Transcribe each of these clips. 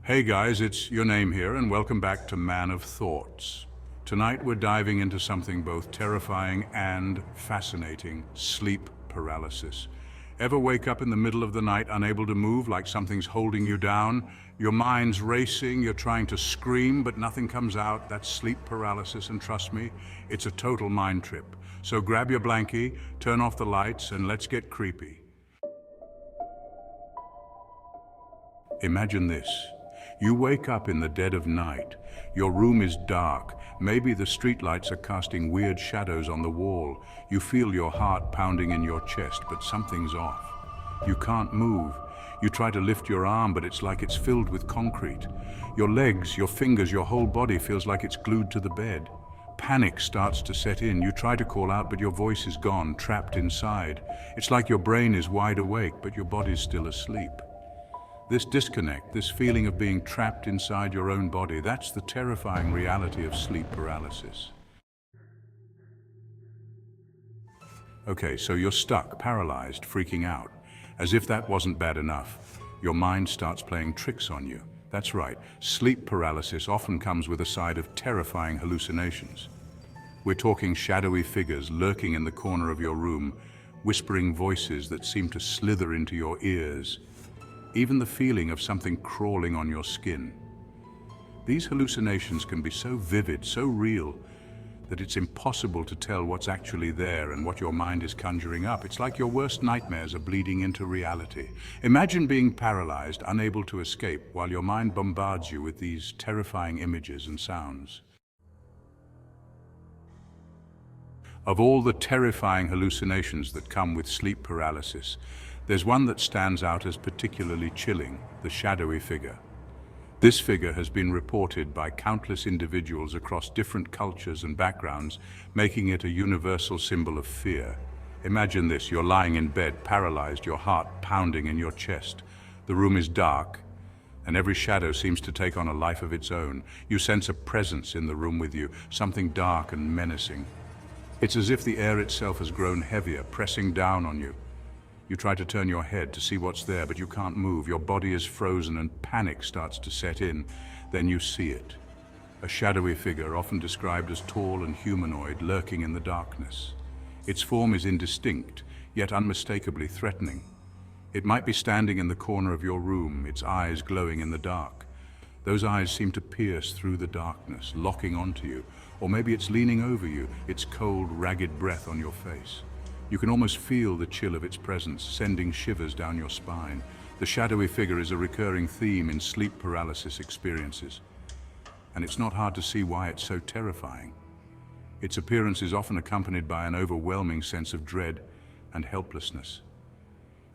Hey guys, it's Your Name here, and welcome back to Man of Thoughts. Tonight we're diving into something both terrifying and fascinating: sleep paralysis. Ever wake up in the middle of the night unable to move, like something's holding you down? Your mind's racing, you're trying to scream, but nothing comes out. That's sleep paralysis, and trust me, it's a total mind trip. So grab your blankie, turn off the lights, and let's get creepy. Imagine this. You wake up in the dead of night. Your room is dark. Maybe the streetlights are casting weird shadows on the wall. You feel your heart pounding in your chest, but something's off. You can't move. You try to lift your arm, but it's like it's filled with concrete. Your legs, your fingers, your whole body feels like it's glued to the bed. Panic starts to set in. You try to call out, but your voice is gone, trapped inside. It's like your brain is wide awake, but your body's still asleep. This disconnect, this feeling of being trapped inside your own body, that's the terrifying reality of sleep paralysis. Okay, so you're stuck, paralyzed, freaking out. As if that wasn't bad enough, your mind starts playing tricks on you. That's right, sleep paralysis often comes with a side of terrifying hallucinations. We're talking shadowy figures lurking in the corner of your room, whispering voices that seem to slither into your ears. Even the feeling of something crawling on your skin. These hallucinations can be so vivid, so real, that it's impossible to tell what's actually there and what your mind is conjuring up. It's like your worst nightmares are bleeding into reality. Imagine being paralyzed, unable to escape, while your mind bombards you with these terrifying images and sounds. Of all the terrifying hallucinations that come with sleep paralysis, there's one that stands out as particularly chilling: the shadowy figure. This figure has been reported by countless individuals across different cultures and backgrounds, making it a universal symbol of fear. Imagine this: you're lying in bed, paralyzed, your heart pounding in your chest. The room is dark, and every shadow seems to take on a life of its own. You sense a presence in the room with you, something dark and menacing. It's as if the air itself has grown heavier, pressing down on you. You try to turn your head to see what's there, but you can't move. Your body is frozen and panic starts to set in. Then you see it. A shadowy figure, often described as tall and humanoid, lurking in the darkness. Its form is indistinct, yet unmistakably threatening. It might be standing in the corner of your room, its eyes glowing in the dark. Those eyes seem to pierce through the darkness, locking onto you. Or maybe it's leaning over you, its cold, ragged breath on your face. You can almost feel the chill of its presence, sending shivers down your spine. The shadowy figure is a recurring theme in sleep paralysis experiences, and it's not hard to see why it's so terrifying. Its appearance is often accompanied by an overwhelming sense of dread and helplessness.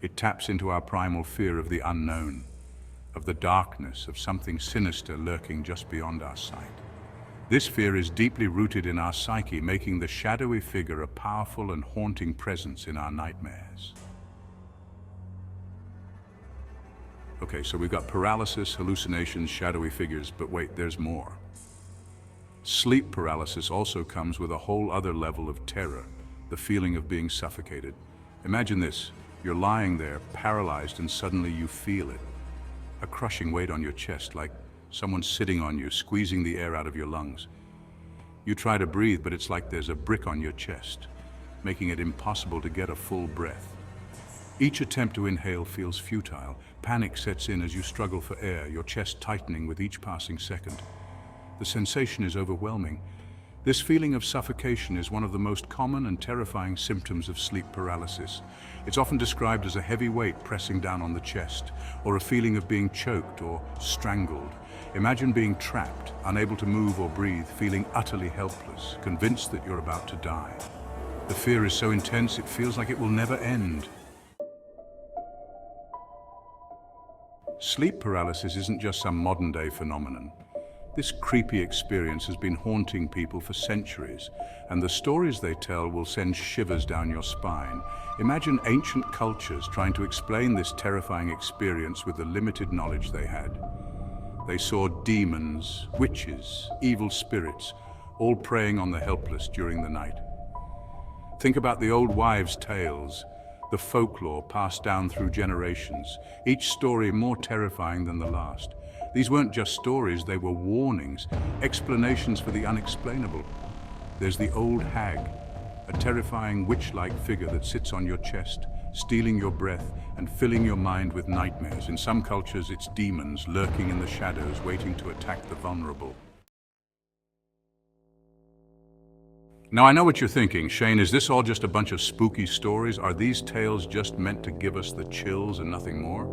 It taps into our primal fear of the unknown, of the darkness, of something sinister lurking just beyond our sight. This fear is deeply rooted in our psyche, making the shadowy figure a powerful and haunting presence in our nightmares. Okay, so we've got paralysis, hallucinations, shadowy figures, but wait, there's more. Sleep paralysis also comes with a whole other level of terror, the feeling of being suffocated. Imagine this: you're lying there, paralyzed, and suddenly you feel it. A crushing weight on your chest, like someone's sitting on you, squeezing the air out of your lungs. You try to breathe, but it's like there's a brick on your chest, making it impossible to get a full breath. Each attempt to inhale feels futile. Panic sets in as you struggle for air, your chest tightening with each passing second. The sensation is overwhelming. This feeling of suffocation is one of the most common and terrifying symptoms of sleep paralysis. It's often described as a heavy weight pressing down on the chest, or a feeling of being choked or strangled. Imagine being trapped, unable to move or breathe, feeling utterly helpless, convinced that you're about to die. The fear is so intense it feels like it will never end. Sleep paralysis isn't just some modern-day phenomenon. This creepy experience has been haunting people for centuries, and the stories they tell will send shivers down your spine. Imagine ancient cultures trying to explain this terrifying experience with the limited knowledge they had. They saw demons, witches, evil spirits, all preying on the helpless during the night. Think about the old wives' tales, the folklore passed down through generations, each story more terrifying than the last. These weren't just stories, they were warnings, explanations for the unexplainable. There's the old hag, a terrifying witch-like figure that sits on your chest, stealing your breath and filling your mind with nightmares. In some cultures, it's demons lurking in the shadows, waiting to attack the vulnerable. Now, I know what you're thinking. Shane, is this all just a bunch of spooky stories? Are these tales just meant to give us the chills and nothing more?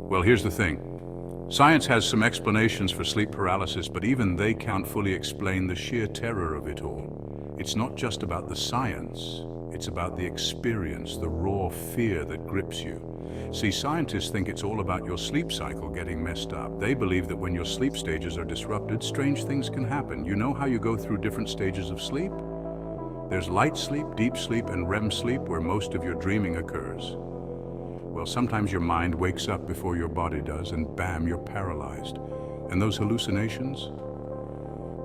Well, here's the thing. Science has some explanations for sleep paralysis, but even they can't fully explain the sheer terror of it all. It's not just about the science, it's about the experience, the raw fear that grips you. See, scientists think it's all about your sleep cycle getting messed up. They believe that when your sleep stages are disrupted, strange things can happen. You know how you go through different stages of sleep? There's light sleep, deep sleep, and REM sleep, where most of your dreaming occurs. Well, sometimes your mind wakes up before your body does, and bam, you're paralyzed. And those hallucinations?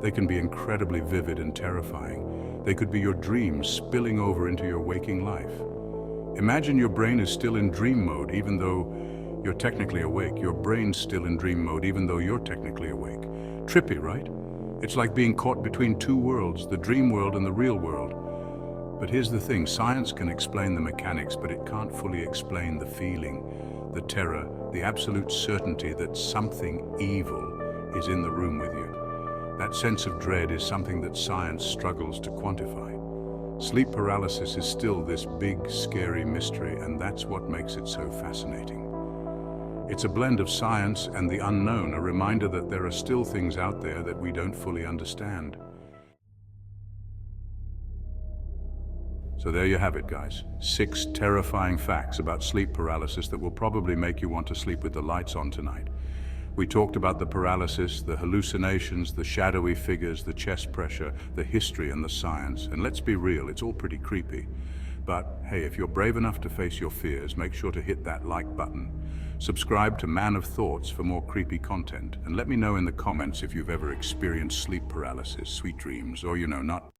They can be incredibly vivid and terrifying. They could be your dreams spilling over into your waking life. Imagine your brain is still in dream mode even though you're technically awake. Your brain's still in dream mode even though you're technically awake. Trippy, right? It's like being caught between two worlds, the dream world and the real world. But here's the thing, science can explain the mechanics, but it can't fully explain the feeling, the terror, the absolute certainty that something evil is in the room with you. That sense of dread is something that science struggles to quantify. Sleep paralysis is still this big, scary mystery, and that's what makes it so fascinating. It's a blend of science and the unknown, a reminder that there are still things out there that we don't fully understand. So there you have it, guys. 6 terrifying facts about sleep paralysis that will probably make you want to sleep with the lights on tonight. We talked about the paralysis, the hallucinations, the shadowy figures, the chest pressure, the history and the science. And let's be real, it's all pretty creepy. But hey, if you're brave enough to face your fears, make sure to hit that like button. Subscribe to Man of Thoughts for more creepy content. And let me know in the comments if you've ever experienced sleep paralysis, sweet dreams, or not